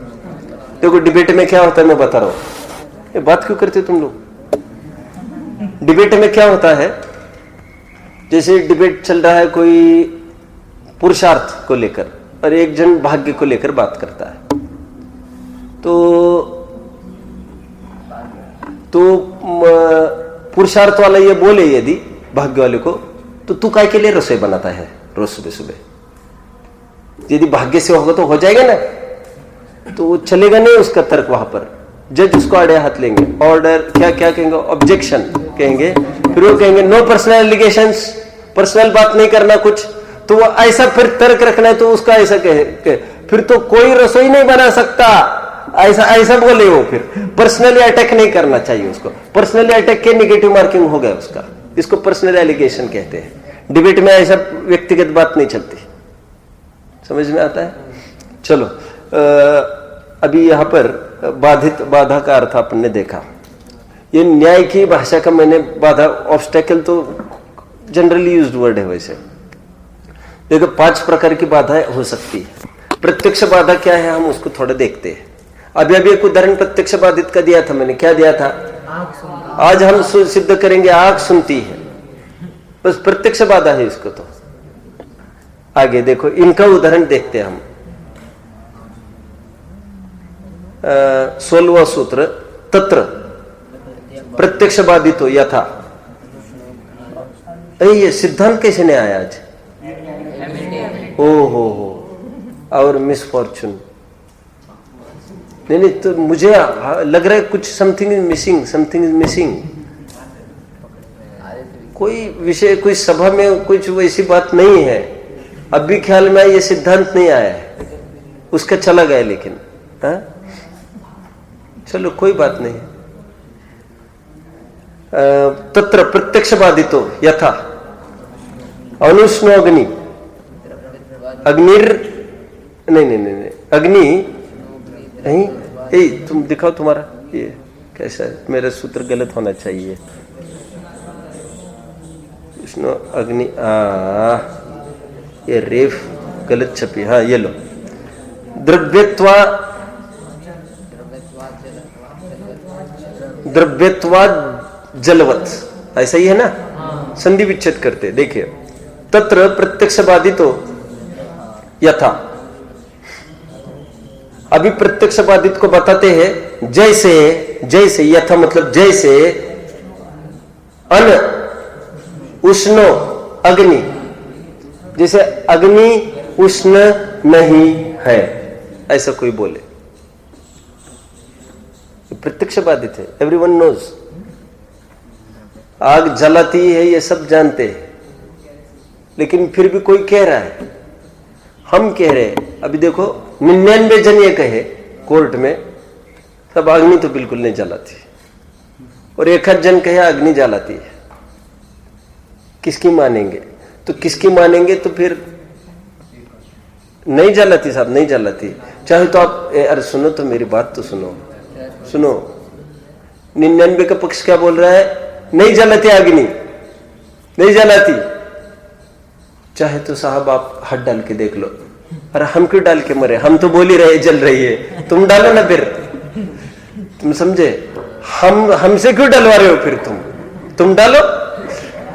देखो डिबेट में क्या होता है मैं बता रहा हूं। ये बात क्यों करते हो तुम लोग? डिबेट में क्या होता है, जैसे डिबेट चल रहा है कोई पुरुषार्थ को लेकर और एक जन भाग्य को लेकर बात करता है, तो पुरुषार्थ वाला ये बोले यदि भाग्य वाले को, तो तू काय के लिए रसोई बनाता है रोज सुबह सुबह? यदि भाग्य से होगा तो हो जाएगा ना, तो वो चलेगा नहीं उसका तर्क वहां पर। जज उसको आड़े हाथ लेंगे, ऑर्डर क्या क्या कहेंगे, ऑब्जेक्शन कहेंगे, फिर वो कहेंगे नो पर्सनल एलिगेशंस, पर्सनल बात नहीं करना कुछ। तो वो ऐसा फिर तर्क रखना है तो उसका ऐसा कहे, फिर तो कोई रसोई नहीं बना सकता, ऐसा बोले वो। फिर पर्सनली अटैक नहीं करना चाहिए उसको, पर्सनली अटैक के नेगेटिव मार्किंग हो गया उसका, इसको पर्सनल एलिगेशन कहते हैं। डिबेट में ऐसा व्यक्तिगत बात नहीं चलती, समझ में आता है? चलो अभी यहां पर बाधित, बाधा का अर्थ आपने देखा। ये न्याय की भाषा का मैंने बाधा, ऑब्स्टेकल तो जनरली यूज्ड वर्ड है। वैसे देखो 5 प्रकार की बाधाएं हो सकती है। प्रत्यक्ष बाधा क्या है हम उसको थोड़ा देखते हैं। अभी एक उदाहरण प्रत्यक्ष बाधित का दिया था मैंने, क्या दिया था? आज हम सिद्ध करेंगे आंख सुनती है, बस प्रत्यक्ष बाधा है इसको। तो आगे देखो इनका उदाहरण देखते हैं हम। 16वां सूत्र, तत्र प्रत्यक्ष बाधित हो यथा। ये सिद्धांत कैसे नहीं आया आज? हो और मिसफॉर्चून। नहीं तो मुझे लग रहा है कुछ समथिंग इज मिसिंग। कोई विषय, कोई सभा में कुछ वैसी बात नहीं है। अभी ख्याल में ये सिद्धांत नहीं आया है, उसका चला गया। लेकिन चलो कोई बात नहीं। तत्र प्रत्यक्ष बाधितो यथा अनुष्णो अग्नि, अग्निर नहीं अग्नि नहीं, तुम दिखाओ तुम्हारा ये कैसा है? मेरा सूत्र गलत होना चाहिए। विष्णु अग्नि, ये रेफ गलत छपी। हाँ ये लो, जलवत, ऐसा ही है ना, संधि विच्छेद करते। देखिए, तत्र प्रत्यक्ष बाधितो यथा, अभी प्रत्यक्ष बाधित को बताते हैं जैसे, जैसे यथा मतलब जैसे, अन उष्णो अग्नि, जैसे अग्नि उष्ण नहीं है, ऐसा कोई बोले, प्रत्यक्ष बाधित है। एवरीवन नोज, आग जलाती है ये सब जानते हैं, लेकिन फिर भी कोई कह रहा है, हम कह रहे हैं। अभी देखो 99 जन ये कहे कोर्ट में सब अग्नि तो बिल्कुल नहीं जलाती, और 1 जन कहे अग्नि जलाती है, किसकी मानेंगे? तो किसकी मानेंगे? तो फिर नहीं जलाती साहब, नहीं जलाती, चाहे तो आप अरे सुनो तो मेरी बात तो सुनो, सुनो 99 का पक्ष क्या बोल रहा है? नहीं जलाती अग्नि, नहीं जलाती, चाहे तो साहब आप हाथ डाल के देख लो। अरे हम क्यों डाल के मरे, हम तो बोल ही रहे जल रही है, तुम डालो ना फिर, तुम समझे, हमसे क्यों डलवा रहे हो फिर, तुम डालो,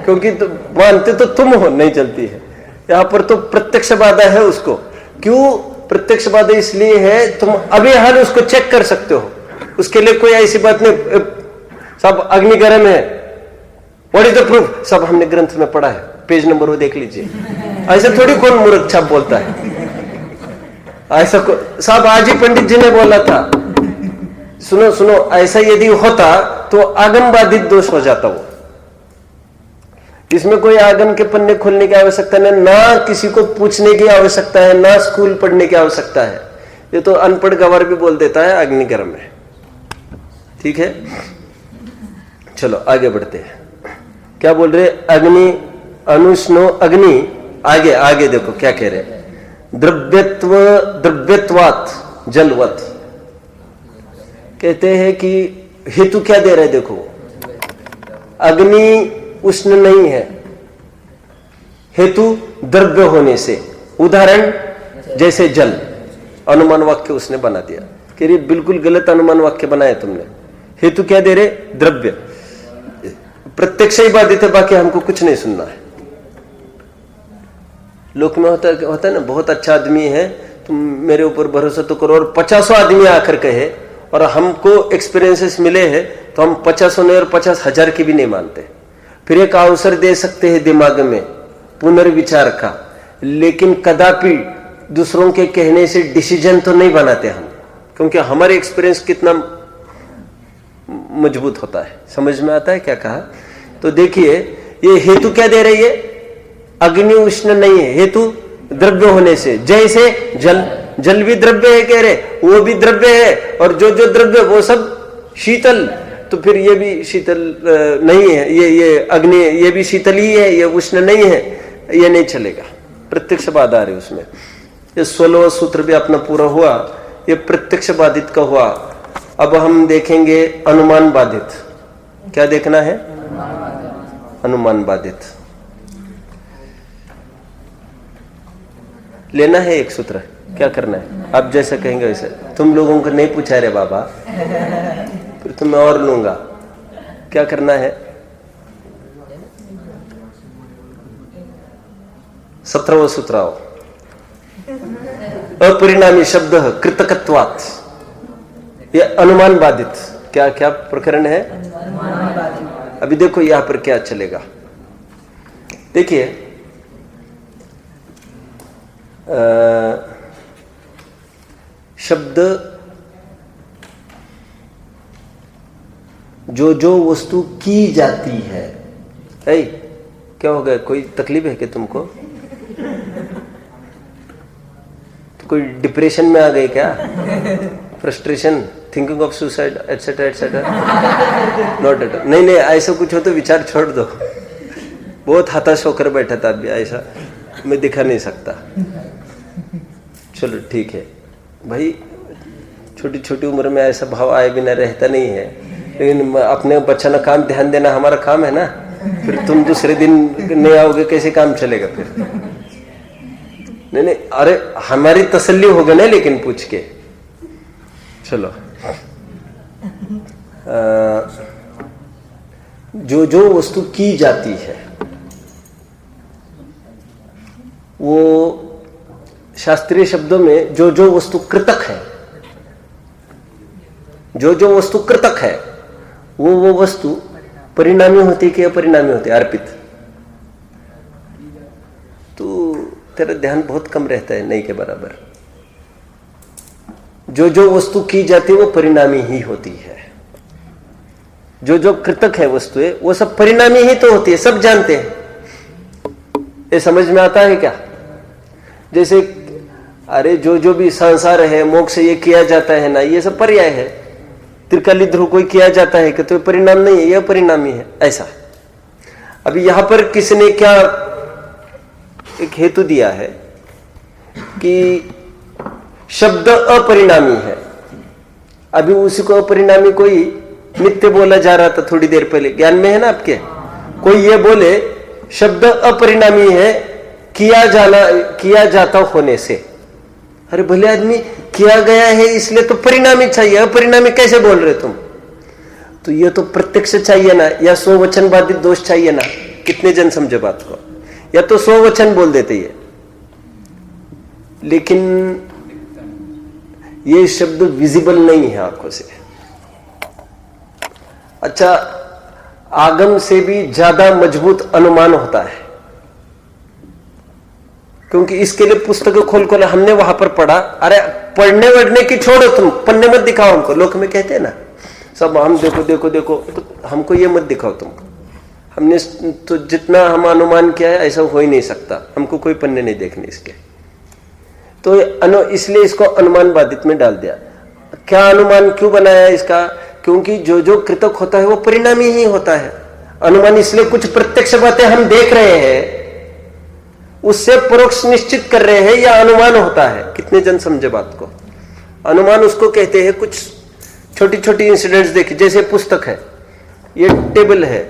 क्योंकि मानते तो तुम हो नहीं जलती है। यहां पर तो प्रत्यक्ष बाधा है उसको। क्यों प्रत्यक्ष बाधा? इसलिए है तुम अभी हाल उसको चेक कर सकते हो, उसके लिए कोई ऐसी बात नहीं सब अग्नि गर्म है, व्हाट इज द प्रूफ, सब हमने ग्रंथ में पढ़ा है, पेज नंबर वो देख लीजिए। ऐसा थोड़ी कौन मूर्ख छाप बोलता है, ऐसा साहब आज ही पंडित जी ने बोला था। सुनो सुनो, ऐसा यदि होता तो आगम बाधित दोष हो जाता वो, इसमें कोई आगम के पन्ने खोलने की आवश्यकता नहीं, ना किसी को पूछने की आवश्यकता है, ना स्कूल पढ़ने की आवश्यकता है। ये तो अनपढ़ गवार भी बोल देता है अग्नि गर्म है। ठीक है, चलो आगे बढ़ते हैं। क्या बोल रहे? अग्नि अनुष्णो अग्नि, आगे आगे देखो क्या कह रहे, द्रव्यत्व द्रव्यत्वात् जलवत, कहते हैं कि हेतु क्या दे रहे? देखो अग्नि उष्ण नहीं है, हेतु द्रव्य होने से, उदाहरण जैसे जल, अनुमान वाक्य उसने बना दिया कि ये बिल्कुल गलत अनुमान वाक्य बनाया तुमने। हेतु क्या दे रहे? द्रव्य। प्रत्यक्ष ही बाधित है, बाकी हमको कुछ नहीं सुनना है। लोक में होता है ना, बहुत अच्छा आदमी है, तुम मेरे ऊपर भरोसा तो करो, और 50 आदमी आकर कहे और हमको एक्सपीरियंसेस मिले हैं, तो हम 50 नहीं और 50,000 की भी नहीं मानते। फिर एक अवसर दे सकते हैं दिमाग में पुनर्विचार का, लेकिन कदापि दूसरों के कहने से डिसीजन तो नहीं बनाते हम, क्योंकि हमारे एक्सपीरियंस कितना मजबूत होता है। समझ में आता है क्या कहा? तो देखिए ये हेतु क्या दे रही है? अग्नि उष्ण नहीं है, हेतु द्रव्य होने से, जैसे जल, जल भी द्रव्य है कह रहे, वो भी द्रव्य है, और जो जो द्रव्य वो सब शीतल, तो फिर ये भी शीतल नहीं है, ये अग्नि ये भी शीतल ही है, ये उष्ण नहीं है, ये नहीं चलेगा। प्रत्यक्ष बाधा आ रही उसमें। ये 16वां सूत्र भी अपना पूरा हुआ, ये प्रत्यक्ष बाधित का हुआ। अब हम देखेंगे अनुमान बाधित। क्या देखना है? अनुमान बाधित लेना है एक सूत्र। क्या करना है? आप जैसा कहेंगे वैसे। तुम लोगों को नहीं पूछा रे बाबा, फिर तो मैं और लूंगा। क्या करना है? 17वां सूत्र आओ। अपरिणामी शब्द कृतकत्वात्, ये अनुमान बाधित। क्या क्या प्रकरण है? अभी देखो यहां पर क्या चलेगा। देखिए शब्द जो जो वस्तु की जाती है, क्या हो गया? कोई तकलीफ है कि तुमको? तो कोई डिप्रेशन में आ गए क्या? Frustration, thinking of suicide etcetera etcetera? Not at all. नहीं नहीं, ऐसा कुछ हो तो विचार छोड़ दो। बहुत हताश होकर बैठा था अभी, ऐसा मैं दिखा नहीं सकता। चलो ठीक है भाई, छोटी छोटी उम्र में ऐसा भाव आए बिना रहता नहीं है, लेकिन अपने बच्चा का काम ध्यान देना हमारा काम है ना। फिर तुम दूसरे दिन नहीं आओगे, कैसे काम चलेगा फिर? नहीं नहीं, अरे हमारी तसल्ली होगा ना, लेकिन पूछ के। चलो जो जो वस्तु की जाती है वो शास्त्रीय शब्दों में जो जो वस्तु कृतक है, जो जो वस्तु कृतक है वो वस्तु परिणामी होती है कि अपरिणामी होती है, अर्पित। तो तेरा ध्यान बहुत कम रहता है नहीं के बराबर। जो जो वस्तु की जाती है वो परिणामी ही होती है, जो जो कृतक है वस्तुएं वो सब परिणामी ही तो होती है, सब जानते हैं। ये समझ में आता है क्या? जैसे अरे जो जो भी संसार है, मोक्ष ये किया जाता है ना, ये सब पर्याय है। त्रिकाली ध्रुव कोई किया जाता है कि तो परिणाम नहीं है, यह परिणामी है, ऐसा। अभी यहां पर किसने क्या एक हेतु दिया है कि शब्द अपरिणामी है। अभी उसी को अपरिणामी कोई नित्य बोला जा रहा था थोड़ी देर पहले, ज्ञान में है ना आपके। कोई ये बोले शब्द अपरिणामी है किया जाता होने से। अरे भले आदमी किया गया है इसलिए तो परिणामी चाहिए, अपरिणामी कैसे बोल रहे तुम? तो ये तो प्रत्यक्ष चाहिए ना, या स्ववचन बाधित दोष चाहिए ना। कितने जन समझे बात को? या तो स्ववचन बोल देते ये, लेकिन ये शब्द विजिबल नहीं है आंखों से। अच्छा, आगम से भी ज्यादा मजबूत अनुमान होता है, क्योंकि इसके लिए पुस्तक खोल हमने वहां पर पढ़ा। अरे पढ़ने वढ़ने की छोड़ो, तुम पन्ने मत दिखाओ हमको। लोक में कहते हैं ना सब, हम देखो देखो देखो, तो हमको ये मत दिखाओ तुम। हमने तो जितना हम अनुमान किया है ऐसा हो ही नहीं सकता, हमको कोई पन्ने नहीं देखने इसके। तो इसलिए इसको अनुमान बाधित में डाल दिया। क्या अनुमान क्यों बनाया इसका? क्योंकि जो जो कृतक होता है वो परिणामी ही होता है। अनुमान इसलिए कुछ प्रत्यक्ष बातें हम देख रहे हैं उससे परोक्ष निश्चित कर रहे हैं, या अनुमान होता है। कितने जन समझे बात को? अनुमान उसको कहते हैं कुछ छोटी छोटी इंसिडेंट्स देखिए, जैसे पुस्तक है, ये टेबल है,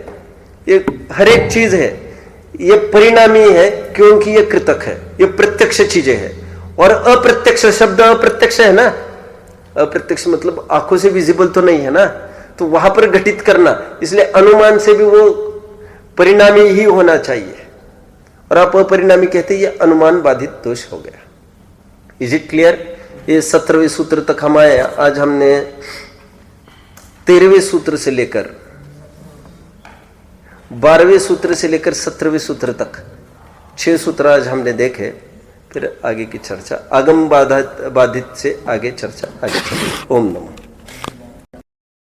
ये हर एक चीज है, ये परिणामी है क्योंकि ये कृतक है, ये प्रत्यक्ष चीजें हैं। और अप्रत्यक्ष शब्द अप्रत्यक्ष है ना, अप्रत्यक्ष मतलब आंखों से विजिबल तो नहीं है ना, तो वहां पर घटित करना, इसलिए अनुमान से भी वो परिणामी ही होना चाहिए। और आप अपरिणामी कहते ये अनुमान बाधित दोष हो गया। Is it clear? ये 17वें सूत्र तक हम आए। आज हमने 13वें सूत्र से लेकर 12वें सूत्र से लेकर 17वें सूत्र तक 6 सूत्र आज हमने देखे। फिर आगे की चर्चा आगम बाधित से आगे चर्चा आगे चलेगी। ओम नमः।